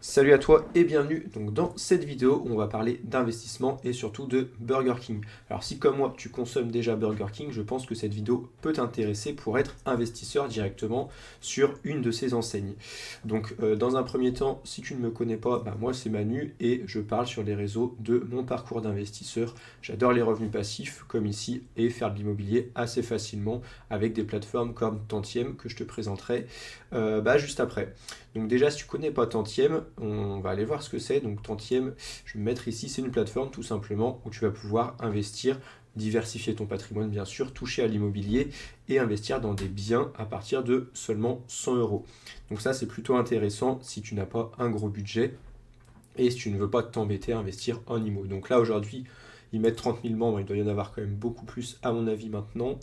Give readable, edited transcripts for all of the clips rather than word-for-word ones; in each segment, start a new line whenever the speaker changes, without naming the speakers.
Salut à toi et bienvenue donc dans cette vidéo où on va parler d'investissement et surtout de Burger King. Alors si comme moi tu consommes déjà Burger King, je pense que cette vidéo peut t'intéresser pour être investisseur directement sur une de ces enseignes. Donc dans un premier temps, si tu ne me connais pas, moi c'est Manu et je parle sur les réseaux de mon parcours d'investisseur. J'adore les revenus passifs comme ici et faire de l'immobilier assez facilement avec des plateformes comme Tantième que je te présenterai juste après. Donc déjà, si tu connais pas Tantième, on va aller voir ce que c'est. Donc Tantième, je vais me mettre ici, c'est une plateforme tout simplement où tu vas pouvoir investir, diversifier ton patrimoine bien sûr, toucher à l'immobilier et investir dans des biens à partir de seulement 100 euros. Donc ça, c'est plutôt intéressant si tu n'as pas un gros budget et si tu ne veux pas t'embêter à investir en IMO. Donc là, aujourd'hui, ils mettent 30 000 membres, il doit y en avoir quand même beaucoup plus à mon avis maintenant.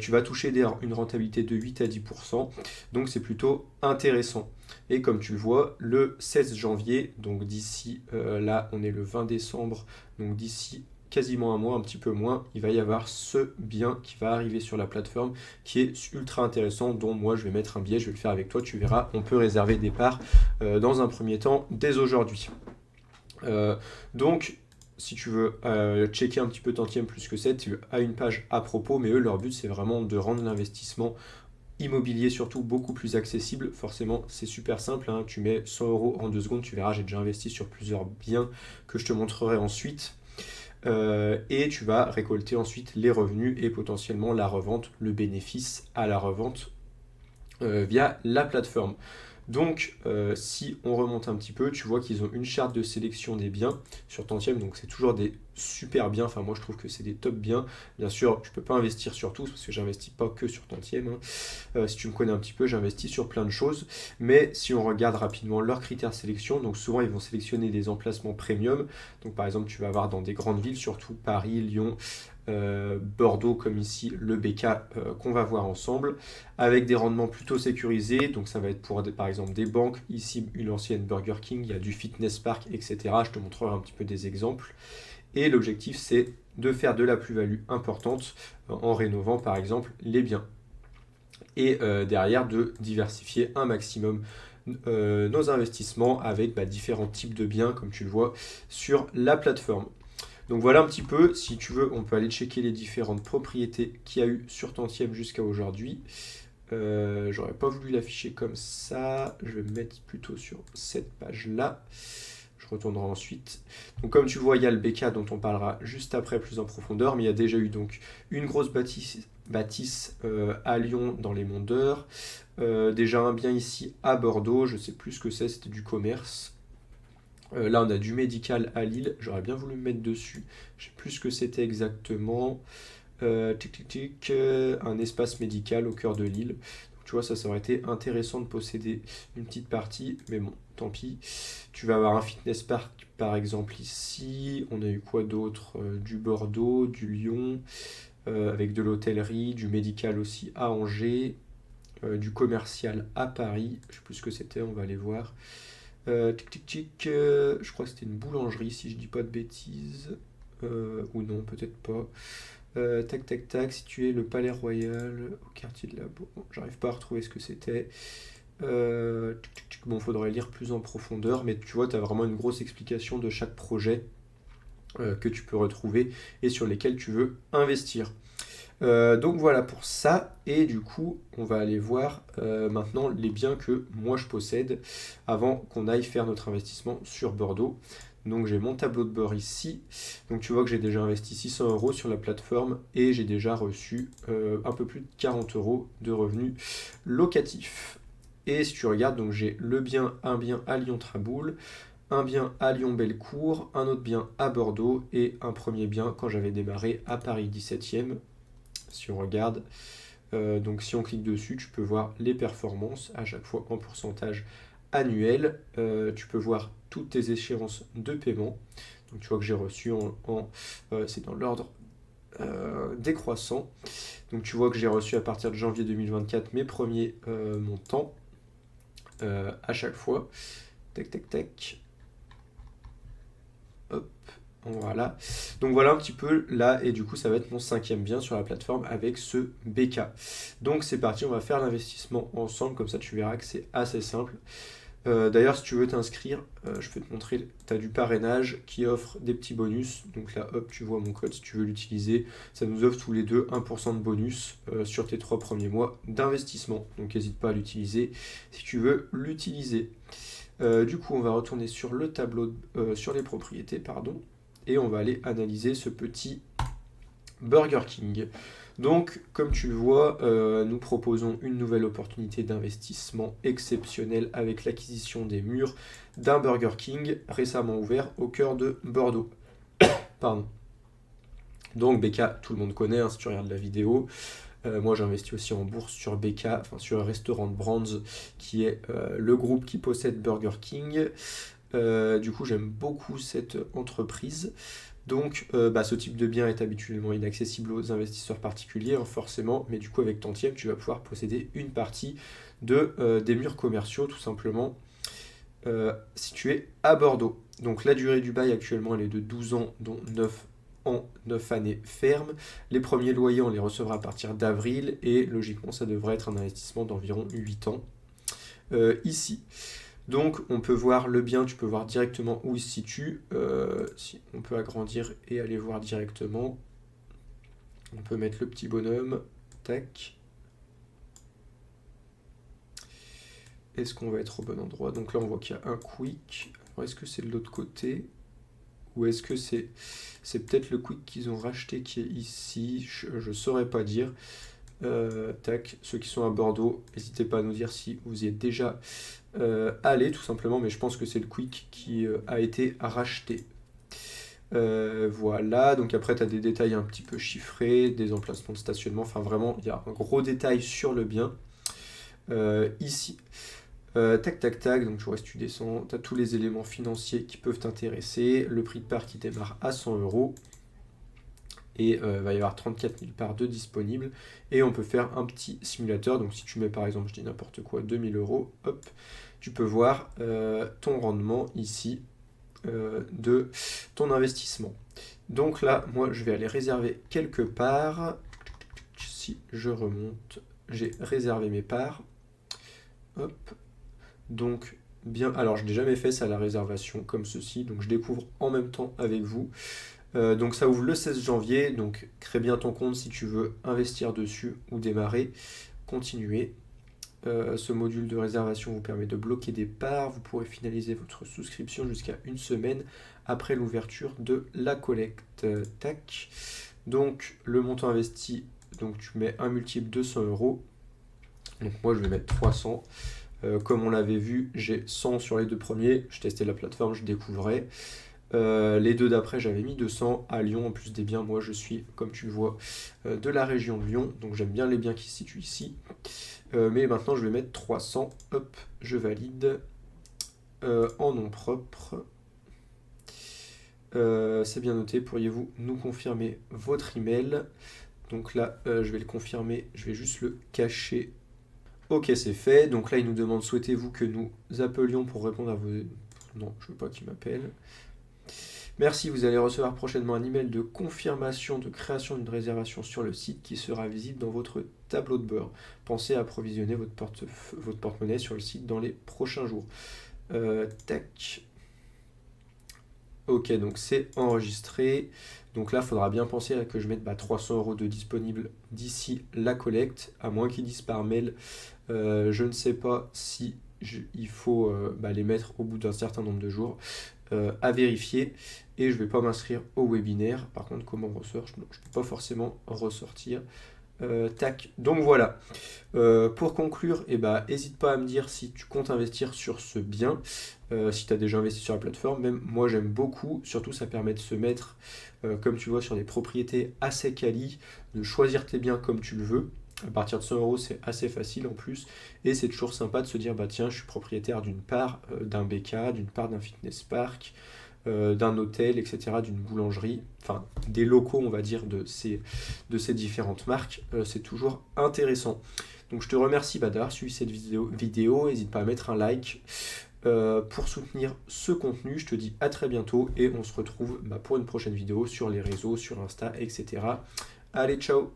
Tu vas toucher une rentabilité de 8 à 10%, donc c'est plutôt intéressant. Et comme tu le vois, le 16 janvier, donc d'ici, là on est le 20 décembre, donc d'ici quasiment un mois, un petit peu moins, il va y avoir ce bien qui va arriver sur la plateforme qui est ultra intéressant, dont moi je vais mettre un billet, je vais le faire avec toi, tu verras, on peut réserver des parts dans un premier temps dès aujourd'hui. Donc si tu veux checker un petit peu Tantième plus que 7, tu as une page à propos, mais eux, leur but, c'est vraiment de rendre l'investissement immobilier surtout beaucoup plus accessible. Forcément, c'est super simple, hein. Tu mets 100 euros en 2 secondes, tu verras, j'ai déjà investi sur plusieurs biens que je te montrerai ensuite. Et tu vas récolter ensuite les revenus et potentiellement la revente, le bénéfice à la revente via la plateforme. Donc, si on remonte un petit peu, tu vois qu'ils ont une charte de sélection des biens sur Tantième, donc c'est toujours des super biens. Enfin, moi je trouve que c'est des top biens. Bien sûr, je ne peux pas investir sur tous parce que j'investis pas que sur Tantième, hein. Si tu me connais un petit peu, j'investis sur plein de choses. Mais si on regarde rapidement leurs critères de sélection, donc souvent ils vont sélectionner des emplacements premium. Donc, par exemple, tu vas avoir dans des grandes villes, surtout Paris, Lyon, Bordeaux comme ici le BK qu'on va voir ensemble avec des rendements plutôt sécurisés, donc ça va être pour par exemple des banques, ici une ancienne Burger King, il y a du fitness park, etc. Je te montrerai un petit peu des exemples et l'objectif c'est de faire de la plus-value importante en rénovant par exemple les biens et derrière de diversifier un maximum nos investissements avec différents types de biens comme tu le vois sur la plateforme. Donc voilà un petit peu, si tu veux, on peut aller checker les différentes propriétés qu'il y a eu sur Tantième jusqu'à aujourd'hui. J'aurais pas voulu l'afficher comme ça, je vais me mettre plutôt sur cette page-là. Je retournerai ensuite. Donc comme tu vois, il y a le BK dont on parlera juste après plus en profondeur, mais il y a déjà eu donc une grosse bâtisse à Lyon dans les Monts d'Or. Déjà un bien ici à Bordeaux, je sais plus ce que c'est, c'était du commerce. Là, on a du médical à Lille. J'aurais bien voulu me mettre dessus. Je sais plus ce que c'était exactement. Un espace médical au cœur de Lille. Donc, tu vois, ça aurait été intéressant de posséder une petite partie. Mais bon, tant pis. Tu vas avoir un fitness park, par exemple, ici. On a eu quoi d'autre? Du Bordeaux, du Lyon, avec de l'hôtellerie, du médical aussi à Angers, du commercial à Paris. Je sais plus ce que c'était, on va aller voir. Je crois que c'était une boulangerie si je dis pas de bêtises. Ou non, peut-être pas. Situé le Palais Royal au quartier de la Bourg. Bon, j'arrive pas à retrouver ce que c'était. Bon, faudrait lire plus en profondeur, mais tu vois, tu as vraiment une grosse explication de chaque projet que tu peux retrouver et sur lesquels tu veux investir. Donc voilà pour ça, et du coup, on va aller voir maintenant les biens que moi je possède avant qu'on aille faire notre investissement sur Bordeaux. Donc j'ai mon tableau de bord ici. Donc tu vois que j'ai déjà investi 600 euros sur la plateforme et j'ai déjà reçu un peu plus de 40 euros de revenus locatifs. Et si tu regardes, donc j'ai un bien à Lyon-Traboul, un bien à Lyon-Bellecour, un autre bien à Bordeaux et un premier bien quand j'avais démarré à Paris 17e. Si on regarde, donc si on clique dessus, tu peux voir les performances à chaque fois en pourcentage annuel. Tu peux voir toutes tes échéances de paiement. Donc tu vois que j'ai reçu c'est dans l'ordre décroissant. Donc tu vois que j'ai reçu à partir de janvier 2024 mes premiers montants à chaque fois. Tac, tac, tac. Hop. Voilà. Donc voilà un petit peu là, et du coup ça va être mon 5e bien sur la plateforme avec ce BK. Donc c'est parti, on va faire l'investissement ensemble, comme ça tu verras que c'est assez simple. D'ailleurs, si tu veux t'inscrire, je peux te montrer, tu as du parrainage qui offre des petits bonus. Donc là, hop, tu vois mon code si tu veux l'utiliser. Ça nous offre tous les deux 1% de bonus sur tes 3 premiers mois d'investissement. Donc n'hésite pas à l'utiliser si tu veux l'utiliser. Du coup, on va retourner sur le tableau, sur les propriétés, pardon, et on va aller analyser ce petit Burger King. Donc, comme tu le vois, nous proposons une nouvelle opportunité d'investissement exceptionnelle avec l'acquisition des murs d'un Burger King récemment ouvert au cœur de Bordeaux. Pardon. Donc, BK, tout le monde connaît, hein, si tu regardes la vidéo. Moi, j'investis aussi en bourse sur BK, enfin sur un restaurant de Brands, qui est le groupe qui possède Burger King. Du coup, j'aime beaucoup cette entreprise. Donc, ce type de bien est habituellement inaccessible aux investisseurs particuliers, hein, forcément, mais du coup, avec Tantième, tu vas pouvoir posséder une partie des murs commerciaux, tout simplement, situés à Bordeaux. Donc, la durée du bail actuellement, elle est de 12 ans, dont 9 ans, 9 années fermes. Les premiers loyers, on les recevra à partir d'avril, et logiquement, ça devrait être un investissement d'environ 8 ans ici. Donc on peut voir le bien, tu peux voir directement où il se situe. Si on peut agrandir et aller voir directement. On peut mettre le petit bonhomme. Tac. Est-ce qu'on va être au bon endroit? Donc là on voit qu'il y a un quick. Alors est-ce que c'est de l'autre côté? Ou est-ce que c'est peut-être le quick qu'ils ont racheté qui est ici? Je ne saurais pas dire. Tac, ceux qui sont à Bordeaux, n'hésitez pas à nous dire si vous y êtes déjà allé tout simplement, mais je pense que c'est le quick qui a été racheté. Voilà, donc après tu as des détails un petit peu chiffrés, des emplacements de stationnement, enfin vraiment il y a un gros détail sur le bien ici. Tac tac tac, donc tu vois si tu descends, tu as tous les éléments financiers qui peuvent t'intéresser, le prix de part qui démarre à 100 €. Et il va y avoir 34 000 parts de disponibles. Et on peut faire un petit simulateur. Donc si tu mets par exemple, je dis n'importe quoi, 2000 €, hop, tu peux voir ton rendement ici de ton investissement. Donc là, moi, je vais aller réserver quelque part. Si je remonte, j'ai réservé mes parts. Hop. Donc, bien. Alors, je n'ai jamais fait ça, la réservation, comme ceci. Donc, je découvre en même temps avec vous. Donc ça ouvre le 16 janvier, donc crée bien ton compte si tu veux investir dessus ou démarrer, continuer. Ce module de réservation vous permet de bloquer des parts, vous pourrez finaliser votre souscription jusqu'à une semaine après l'ouverture de la collecte. Tac. Donc le montant investi, donc tu mets un multiple 200 €. Donc moi je vais mettre 300. Comme on l'avait vu, j'ai 100 sur les deux premiers, je testais la plateforme, je découvrais. Les deux d'après, j'avais mis 200 à Lyon. En plus des biens, moi je suis, comme tu le vois, de la région de Lyon. Donc j'aime bien les biens qui se situent ici. Mais maintenant, je vais mettre 300. Hop, je valide. En nom propre. C'est bien noté. Pourriez-vous nous confirmer votre email? Donc là, je vais le confirmer. Je vais juste le cacher. Ok, c'est fait. Donc là, il nous demande, souhaitez-vous que nous appelions pour répondre à vos... Non, je veux pas qu'il m'appelle. Merci, vous allez recevoir prochainement un email de confirmation de création d'une réservation sur le site qui sera visible dans votre tableau de bord. Pensez à approvisionner votre porte-monnaie sur le site dans les prochains jours. Tac. Ok, donc c'est enregistré. Donc là, il faudra bien penser à que je mette 300 € de disponible d'ici la collecte, à moins qu'ils disent par mail. Je ne sais pas si il faut les mettre au bout d'un certain nombre de jours. À vérifier, et je vais pas m'inscrire au webinaire. Par contre, comment on ressort? Je ne peux pas forcément ressortir. Tac, donc voilà. Pour conclure, n'hésite pas à me dire si tu comptes investir sur ce bien, si tu as déjà investi sur la plateforme. Même moi j'aime beaucoup, surtout ça permet de se mettre, comme tu vois, sur des propriétés assez quali, de choisir tes biens comme tu le veux. À partir de 100 € c'est assez facile en plus, et c'est toujours sympa de se dire tiens, je suis propriétaire d'une part d'un BK, d'une part d'un fitness park, d'un hôtel, etc., d'une boulangerie, enfin des locaux on va dire de ces différentes marques. C'est toujours intéressant. Donc je te remercie d'avoir suivi cette vidéo, n'hésite pas à mettre un like pour soutenir ce contenu. Je te dis à très bientôt et on se retrouve pour une prochaine vidéo sur les réseaux, sur Insta, etc. Allez, ciao!